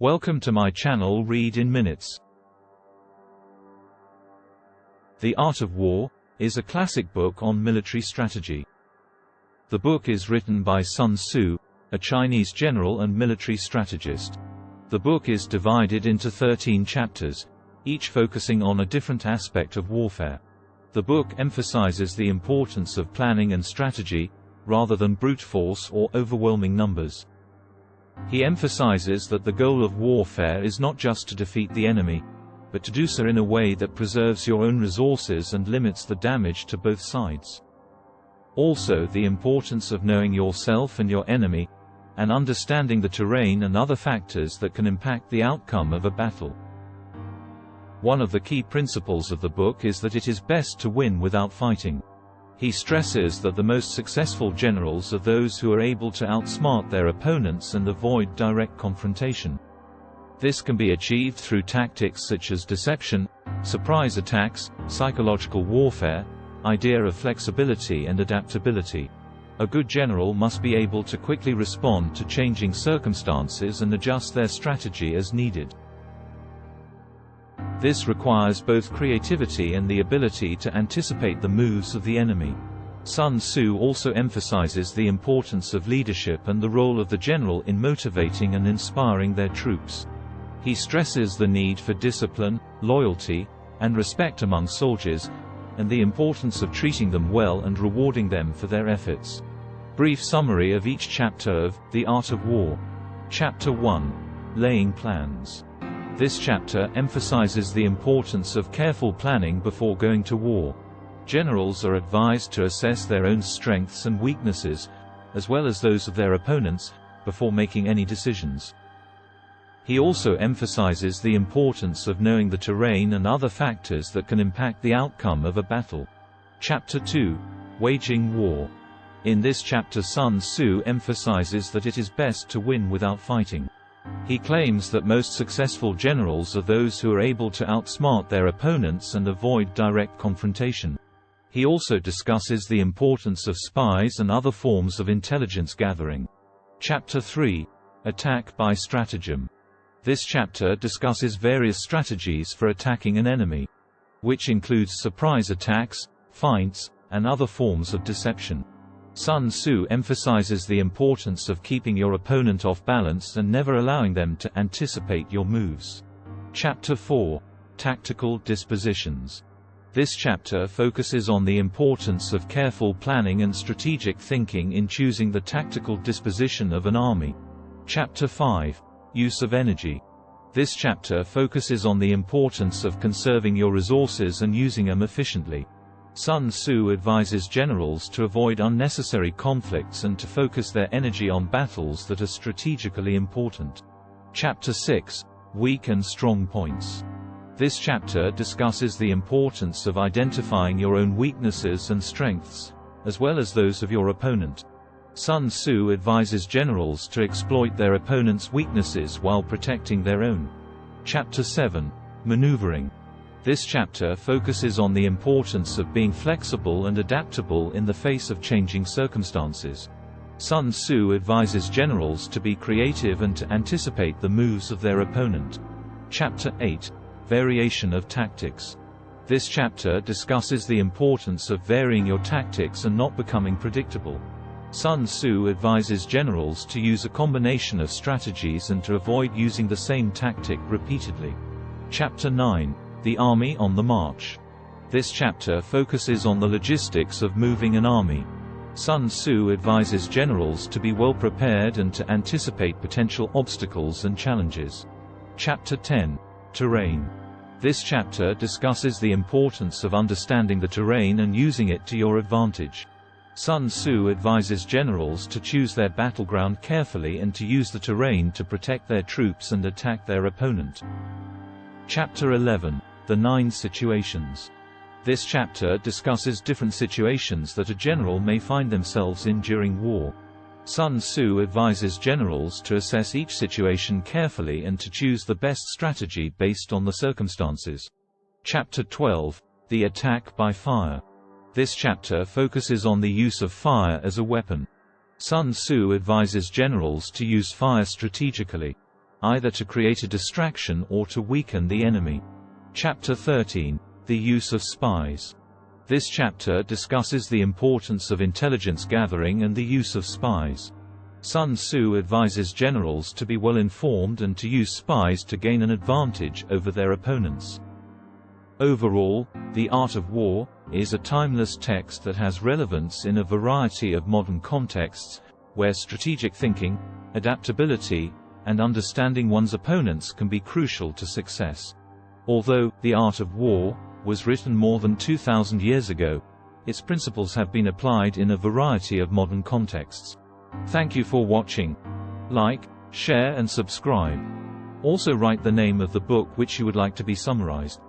Welcome to my channel Read in Minutes. The Art of War is a classic book on military strategy. The book is written by Sun Tzu, a Chinese general and military strategist. The book is divided into 13 chapters, each focusing on a different aspect of warfare. The book emphasizes the importance of planning and strategy, rather than brute force or overwhelming numbers. He emphasizes that the goal of warfare is not just to defeat the enemy, but to do so in a way that preserves your own resources and limits the damage to both sides. Also, the importance of knowing yourself and your enemy, and understanding the terrain and other factors that can impact the outcome of a battle. One of the key principles of the book is that it is best to win without fighting. He stresses that the most successful generals are those who are able to outsmart their opponents and avoid direct confrontation. This can be achieved through tactics such as deception, surprise attacks, psychological warfare, idea of flexibility and adaptability. A good general must be able to quickly respond to changing circumstances and adjust their strategy as needed. This requires both creativity and the ability to anticipate the moves of the enemy. Sun Tzu also emphasizes the importance of leadership and the role of the general in motivating and inspiring their troops. He stresses the need for discipline, loyalty, and respect among soldiers, and the importance of treating them well and rewarding them for their efforts. Brief summary of each chapter of The Art of War. Chapter 1. Laying Plans. This chapter emphasizes the importance of careful planning before going to war. Generals are advised to assess their own strengths and weaknesses, as well as those of their opponents, before making any decisions. He also emphasizes the importance of knowing the terrain and other factors that can impact the outcome of a battle. Chapter 2. Waging War. In this chapter, Sun Tzu emphasizes that it is best to win without fighting. He claims that most successful generals are those who are able to outsmart their opponents and avoid direct confrontation. He also discusses the importance of spies and other forms of intelligence gathering. Chapter 3. Attack by Stratagem. This chapter discusses various strategies for attacking an enemy, which includes surprise attacks, feints, and other forms of deception. Sun Tzu emphasizes the importance of keeping your opponent off balance and never allowing them to anticipate your moves. Chapter 4. Tactical Dispositions. This chapter focuses on the importance of careful planning and strategic thinking in choosing the tactical disposition of an army. Chapter 5. Use of Energy. This chapter focuses on the importance of conserving your resources and using them efficiently. Sun Tzu advises generals to avoid unnecessary conflicts and to focus their energy on battles that are strategically important. Chapter 6. Weak and Strong Points. This chapter discusses the importance of identifying your own weaknesses and strengths, as well as those of your opponent. Sun Tzu advises generals to exploit their opponent's weaknesses while protecting their own. Chapter 7. Manoeuvring. This chapter focuses on the importance of being flexible and adaptable in the face of changing circumstances. Sun Tzu advises generals to be creative and to anticipate the moves of their opponent. Chapter 8. Variation of Tactics. This chapter discusses the importance of varying your tactics and not becoming predictable. Sun Tzu advises generals to use a combination of strategies and to avoid using the same tactic repeatedly. Chapter 9. The Army on the March. This chapter focuses on the logistics of moving an army. Sun Tzu advises generals to be well prepared and to anticipate potential obstacles and challenges. Chapter 10. Terrain. This chapter discusses the importance of understanding the terrain and using it to your advantage. Sun Tzu advises generals to choose their battleground carefully and to use the terrain to protect their troops and attack their opponent. Chapter 11. The 9 Situations. This chapter discusses different situations that a general may find themselves in during war. Sun Tzu advises generals to assess each situation carefully and to choose the best strategy based on the circumstances. Chapter 12. The Attack by Fire. This chapter focuses on the use of fire as a weapon. Sun Tzu advises generals to use fire strategically. either to create a distraction or to weaken the enemy. Chapter 13. The use of spies. This chapter discusses the importance of intelligence gathering and the use of spies. Sun Tzu advises generals to be well informed and to use spies to gain an advantage over their opponents. Overall, The Art of War is a timeless text that has relevance in a variety of modern contexts, where strategic thinking, adaptability, and understanding one's opponents can be crucial to success. Although The Art of War was written more than 2,000 years ago, its principles have been applied in a variety of modern contexts. Thank you for watching. Like, share and subscribe. Also write the name of the book which you would like to be summarized.